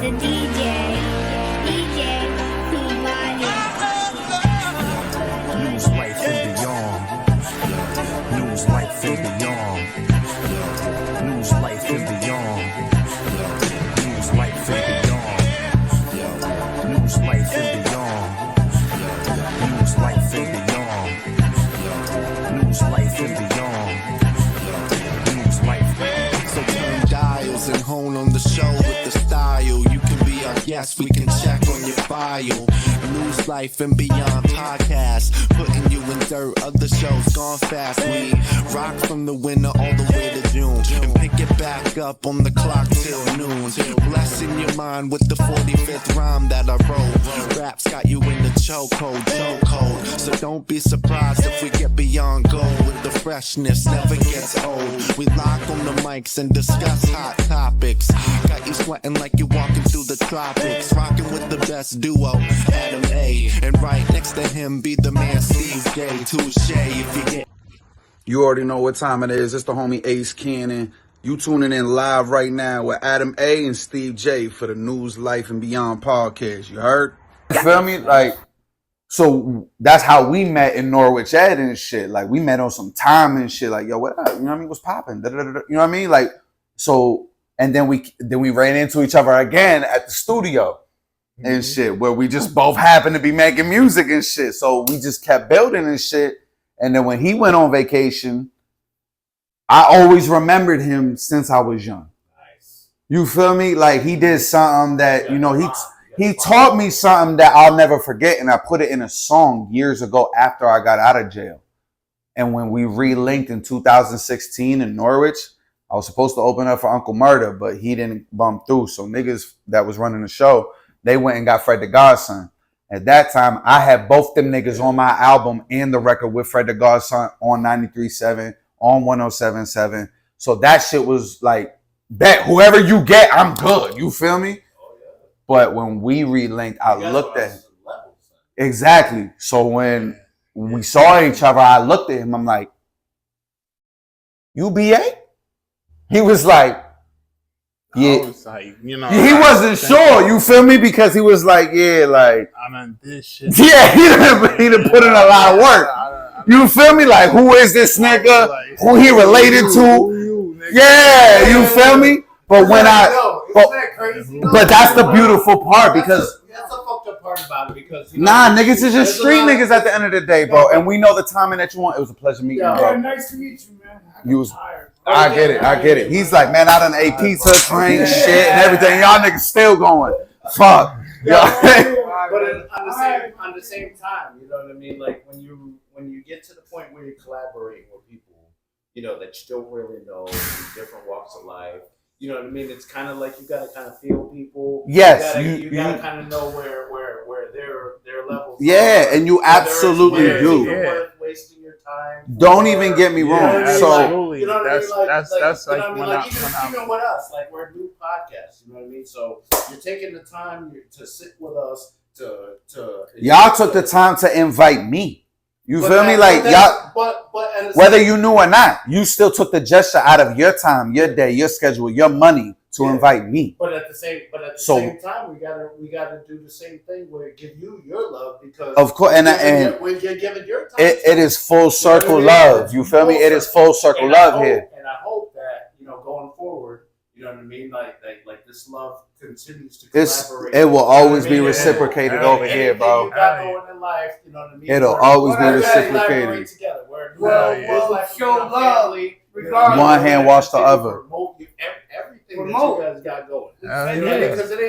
the DJ Walo. News, life, and beyond. News, life, and beyond. News, life, and beyond. News, life, and beyond. News, life, and beyond. News, life, and beyond. News, life, and beyond. News, life. So turn dials and hone on the show with the style. You can be our guest, we can check on your file. News, life, and beyond podcast, putting you in dirt. Other shows gone fast. We rock from the winter all the way to June, and pick it back up on the clock till noon. Blessing your mind with the 45th rhyme that I wrote. Raps got you in the chokehold, so don't be surprised if we get beyond gold. With the freshness never gets old. We lock on the mics and discuss hot topics. Got you sweating like you're walking through the tropics. Rocking with the best duo, Adam A. And right next to him be the man Steve J. Touche if you get. You already know what time it is. It's the homie Ace Kannon. You tuning in live right now with Adam A. and Steve J. for the News, Life, and Beyond podcast. You heard? You feel me? Like, so that's how we met in Norwich Ed and shit. Like, we met on some time and shit. Like, yo, what up? You know what I mean? What's popping? You know what I mean? Like, so, and then we ran into each other again at the studio and shit, where we just both happened to be making music and shit. So we just kept building and shit. And then when he went on vacation, I always remembered him since I was young. Nice. You feel me? Like, he did something that, you know, he taught me something that I'll never forget. And I put it in a song years ago after I got out of jail. And when we relinked in 2016 in Norwich, I was supposed to open up for Uncle Murder, but he didn't bump through. So niggas that was running the show, they went and got Fred the Godson. At that time, I had both them niggas on my album and the record with Fred the Godson on 93.7, on 107.7. So that shit was like, bet whoever you get, I'm good. You feel me? But when we relinked, I looked at him. Exactly. So when we saw each other, I looked at him. I'm like, UBA? He was like, yeah. I was like, you know, he wasn't sure, you feel me? Because he was like, yeah, like, I done this shit. Yeah, he done put in a lot of work. You feel me? Like, who is this nigga? Who he related to? Yeah, you feel me? But when but that's the beautiful part, because that's the fucked up part about it, because niggas is just street niggas at the end of the day, bro. And we know the timing that you want. It was a pleasure meeting you, bro. Nice to meet you, man. I get it. He's like, man, I done ate pizza, train, shit, and everything. Y'all niggas still going. Fuck. But on the same time, you know what I mean? Like, when you get to the point where you're collaborating with people, you know, that you don't really know in different walks of life. You know what I mean? It's kind of like you got to kind of feel people. Yes. You got to kind of know where their levels Yeah, are. and you absolutely do. Worth wasting your time. Don't even get me wrong. Yeah, So absolutely. You know what I mean? That's you like know what I mean? when Like, I even with us, like, we're a new podcast. You know what I mean? So you're taking the time to sit with us to y'all took the time to invite me. You feel me? Like, y'all, but whether you knew or not, you still took the gesture out of your time, your day, your schedule, your money to invite me. But at the same time, we gotta do the same thing where give you your love, because of course, and when you're giving your time, it is full circle love. You feel me? It is full circle love here. And I hope that, you know, going forward, you know what I mean, like this love continues to collaborate. It will always be reciprocated over here, bro. You got going in life, you know what I mean? It'll always be reciprocated. Together. We'll show love. One hand wash the other. Everything that you guys got going. Because it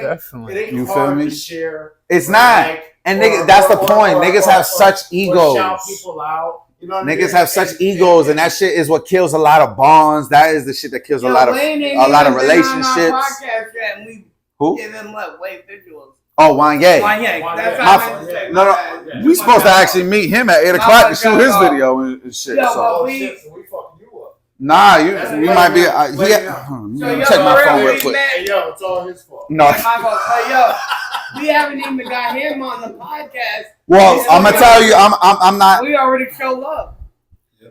ain't You hard feel me? to share. It's not. And niggas, that's the point. Niggas have such egos. Shout people out. You know what I mean? Niggas have such egos, and that shit is what kills a lot of bonds. That is the shit that kills a lot of relationships. Who? Oh, Wanye. No, we supposed to actually meet him at 8 o'clock to shoot his video and shit. So we fucking you up. nah, you might be. Check my phone real quick. Hey, yo, it's all his fault. No. We haven't even got him on the podcast. Well, I'm gonna tell you, I'm not. We already show love.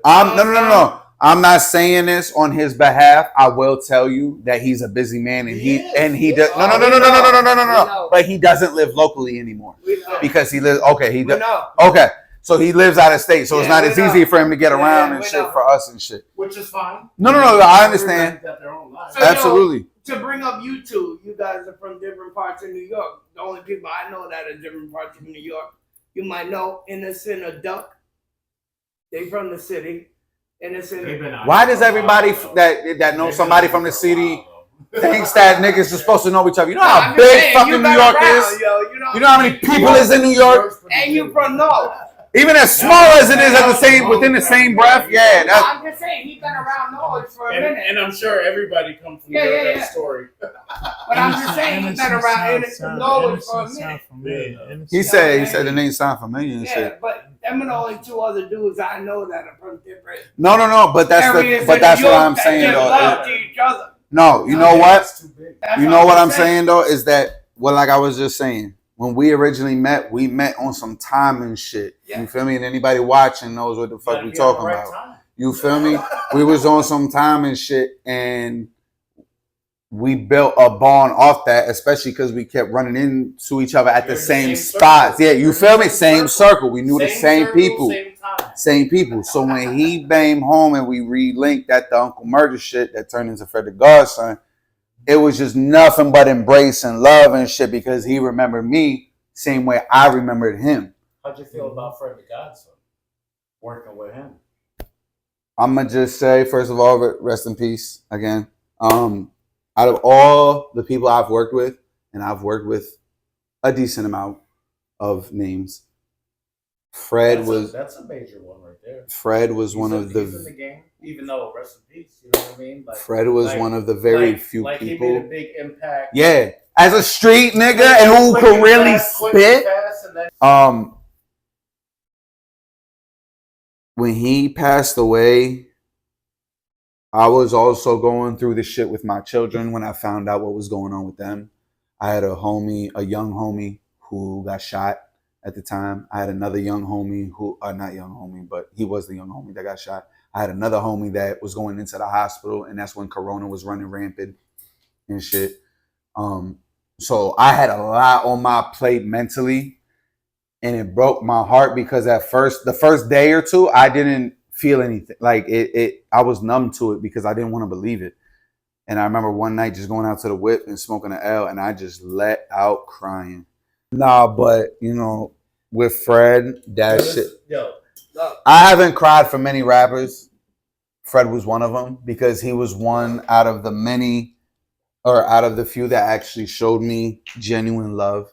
No. I'm not saying this on his behalf. I will tell you that he's a busy man, and he does no. But he doesn't live locally anymore because he lives. Okay, he does. Okay, so he lives out of state, so it's not as easy for him to get around and shit for us and shit. Which is fine. No. I understand. So, Absolutely. To bring up you two, you guys are from different parts of New York. The only people I know that are different parts of New York, you might know Innocent or Duck. They from the city. Innocent. Why does everybody that knows somebody from the city thinks that niggas are supposed to know each other? You know how big fucking New York is? You know how many people is in New York? And you from North. Even as small as it is within the same breath, yeah. I'm just saying, he's been around North for a minute. And I'm sure everybody comes from that story. But I'm just saying, he's been around North for a minute. He said the name sound familiar and shit. But them are the only two other dudes I know that are from different. No. But that's what I'm saying though. No, you know what? You know what I'm saying though is that like I was just saying. When we originally met, we met on some time and shit. You feel me? And anybody watching knows what the fuck we talking about. You feel me? We was on some time and shit, and we built a bond off that, especially because we kept running into each other at the same spots. Yeah, you feel me? Same circle. We knew the same people. Same people. So when he came home and we re-linked at the Uncle Murder shit that turned into Fred the Godson, it was just nothing but embrace and love and shit because he remembered me same way I remembered him. How'd you feel about Fred the Godson? Working with him? I'm going to just say, first of all, rest in peace again. Out of all the people I've worked with, and I've worked with a decent amount of names, that's a major one right there. Fred was one of the... He's in the game, even though rest in peace, you know what I mean? Fred was one of the very few people... He made a big impact. Yeah, as a street nigga and who could really spit. When he passed away, I was also going through the shit with my children when I found out what was going on with them. I had a young homie who got shot at the time. I had another young homie not young homie, but he was the young homie that got shot. I had another homie that was going into the hospital, and that's when Corona was running rampant and shit. So I had a lot on my plate mentally, and it broke my heart because the first day or two, I didn't feel anything. Like I was numb to it because I didn't want to believe it. And I remember one night just going out to the whip and smoking an L, and I just let out crying. Nah, but with Fred, that shit. I haven't cried for many rappers. Fred was one of them because he was one out of the few that actually showed me genuine love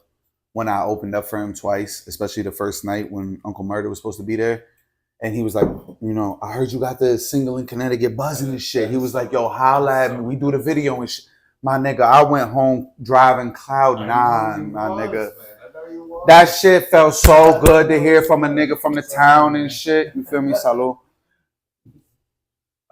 when I opened up for him twice, especially the first night when Uncle Murder was supposed to be there. And he was like, I heard you got the single in Connecticut buzzing and shit. He was like, yo, holla at me. We do the video and shit. My nigga, I went home driving cloud nine, my nigga. That shit felt so good to hear from a nigga from the town and shit. You feel me, Salud?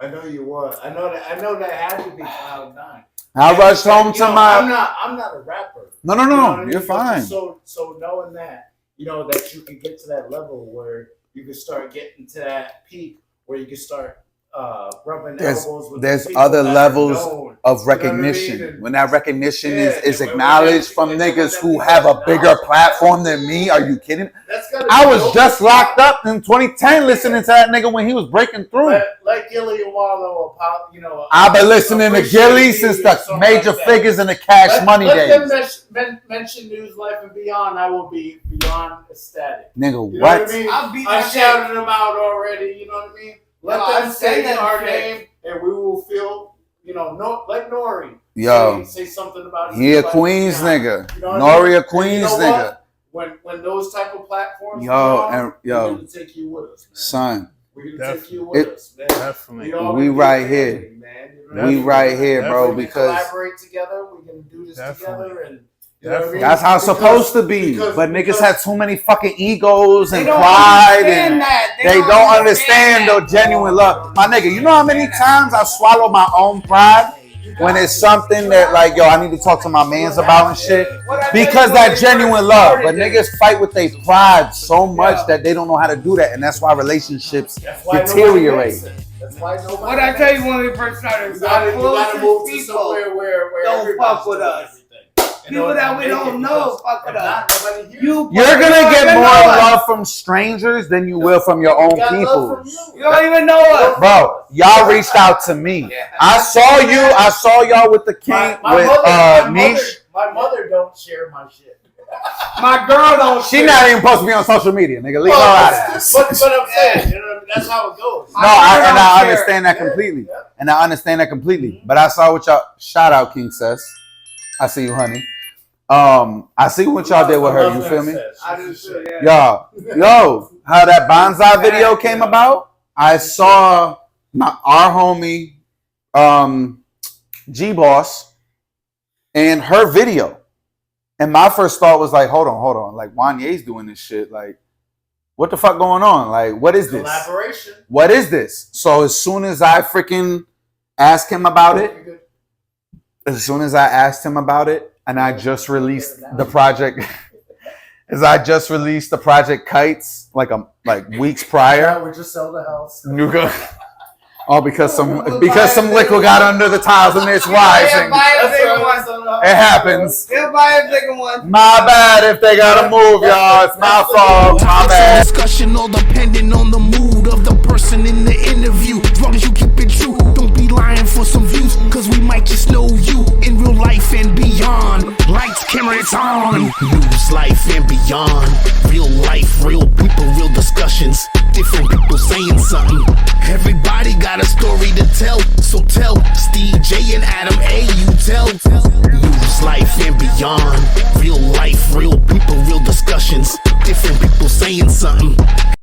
I know you was. I know that had to be cloud nine. I rushed home to my. I'm not a rapper. No. You're fine. So knowing that, that you can get to that level where you can start getting to that peak where you can start rubbing elbows with there's people other that levels are known, of recognition. you know what I mean? When that recognition is acknowledged from niggas who have a bigger platform than me, are you kidding? I was just locked up in 2010 listening to that nigga when he was breaking through. Like Gillie and Walo, I've been listening to Gillie since the major figures in the Cash Money days. Let them mention News, Life, and Beyond. I will be beyond ecstatic. Nigga, you what? Know what I mean? I shouted them out already. You know what I mean? Let them say our name, and we will feel, like NORE. Yo, say something about it. He a Queens nigga. NORE a Queens nigga. When those type of platforms we're gonna take you with us, man. Son. We're gonna take you with us, man. Definitely. We right here. We right here, bro, because we collaborate together. We're gonna do this together, and that's how it's supposed to be. But niggas have too many fucking egos and pride, and they don't understand the genuine love. My nigga, you know how many times I swallowed my own pride when it's something that like, yo, I need to talk to my mans about and shit, because that genuine love. But niggas fight with their pride so much that they don't know how to do that, and that's why relationships deteriorate. That's why nobody. What I tell you when we first started, You gotta move to somewhere where don't fuck with us. People that we don't know fuck with us. You're gonna get more love from strangers than you will from your own people. You don't even know us, bro. Y'all reached out to me. I saw you. I saw y'all with the king Niche. My mother don't share my shit. My girl don't. She not even supposed to be on social media, nigga. Leave her out of that. But I'm saying, you know, that's how it goes. No, I understand that completely. And I understand that completely. But I saw what y'all. Shout out, King Says. I see you, honey. I see what y'all did with her. You feel me? I do too. Yo, how that bonsai video came about? I saw our homie, G Boss, and her video. And my first thought was like, hold on. Like, Wanye's doing this shit. Like, what the fuck going on? Like, what is this? Collaboration. What is this? So as soon as I freaking asked him about it, and I just released the project, Kites like weeks prior. We just sell the house. Oh, because some liquor got under the tiles and it's rising. It happens. They'll buy a bigger one. My bad if they gotta move, y'all. It's my fault. My bad. Discussion all depending on the mood of the person in the interview. As long as you keep it true, don't be lying for some views, cause we might just know you in real life and beyond. Lights, camera, it's on. News, life and beyond. Real life, real people, real discussions. Different people saying something. Everybody got a story to tell, so tell Steve J and Adam A. You tell. News, life and beyond. Real life, real people, real discussions. Different people saying something.